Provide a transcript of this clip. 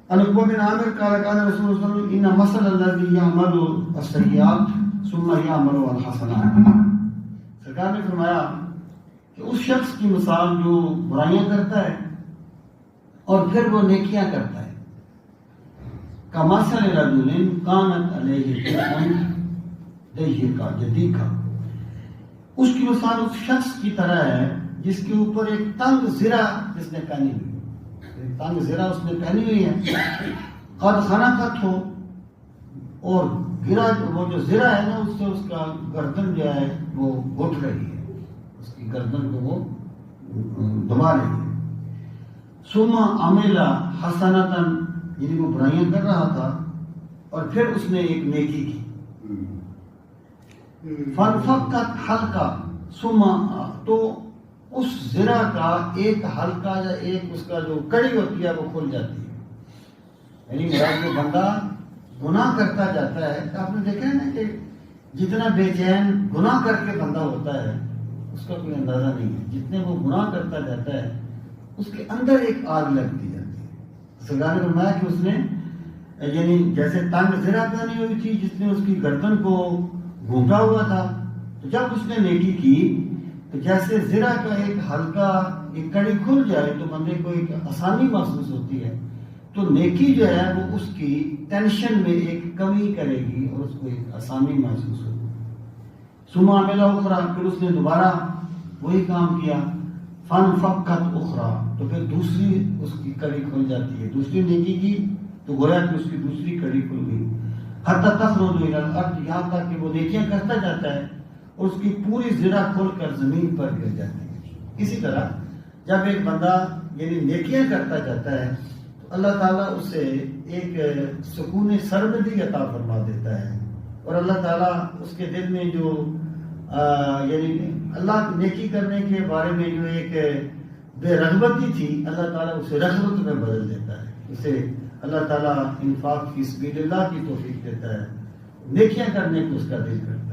عن عقبہ بن عامر قال قال رسول اللہ صلی اللہ علیہ وسلم ان مثل الذی یعمل السیئات ثم یعمل الحسنات. سرکار نے فرمایا کہ اس شخص کی مثال جو برائیاں کرتا ہے اور پھر وہ نیکیاں کرتا ہے، کمثل رجل کانت علیہ دیکھا جدیکا، اس کی مثال اس شخص کی طرح ہے جس کے اوپر ایک تنگ زرہ جس نے پہنی ہوئی ہے، ایک تنگ زرہ اس نے پہنی ہوئی ہے، قد خنقت ہو، اور گرا وہ جو زرہ ہے نا اس سے اس کا گردن جو ہے وہ گھٹ رہی ہے، اس کی گردن کو وہ دبا رہی ہے. ثم عمل حسنتاً، یعنی وہ برائیاں کر رہا تھا اور پھر اس نے ایک نیکی کی. فانفقت حلقہ، ثم، تو اس زرہ کا ایک حلقہ یا ایک اس کا جو کڑی ہوتی ہے وہ کھل جاتی ہے. یعنی مراد جو بندہ گناہ کرتا جاتا ہے، آپ نے دیکھا ہے نا کہ جتنا بے چین گناہ کر کے بندہ ہوتا ہے اس کا کوئی اندازہ نہیں ہے. جتنے وہ گناہ کرتا جاتا ہے اس کے اندر ایک آگ لگتی جاتی ہے. سرکار نے فرمایا کہ اس نے یعنی جیسے تنگ زرہ پہنی ہوئی تھی جس نے اس کی گردن کو گھونٹا ہوا تھا، تو جب اس نے نیکی کی تو جیسے زرہ کا ایک ہلکا ایک کڑی کھل جائے تو بندے کو ایک آسانی محسوس ہوتی ہے، تو نیکی جو ہے وہ اس کی ٹینشن میں ایک کمی کرے گی اور اس کو ایک آسانی محسوس ہوگی. ثم عمل اخرى، پھر اس نے دوبارہ وہی کام کیا. فانفقت اخرى، تو پھر دوسری اس کی کڑی کھل جاتی ہے. دوسری نیکی کی تو گویا کہ اس کی دوسری کڑی کھل گئی. حتی تخرج الی الارض، یہاں تک کہ وہ نیکیاں کرتا جاتا ہے اور اس کی پوری زرہ کھل کر زمین پر گر جاتی ہے. اسی طرح جب ایک بندہ یعنی نیکیاں کرتا جاتا ہے تو اللہ تعالیٰ اسے ایک سکون سرمدی عطا فرما دیتا ہے، اور اللہ تعالیٰ اس کے دل میں جو یعنی اللہ نیکی کرنے کے بارے میں جو ایک بے رغبتی تھی، اللہ تعالیٰ اسے رغبت میں بدل دیتا ہے. اسے اللہ تعالیٰ انفاق فی سبیل اللہ کی توفیق دیتا ہے، نیکیاں کرنے کو اس کا دل کرتا ہے.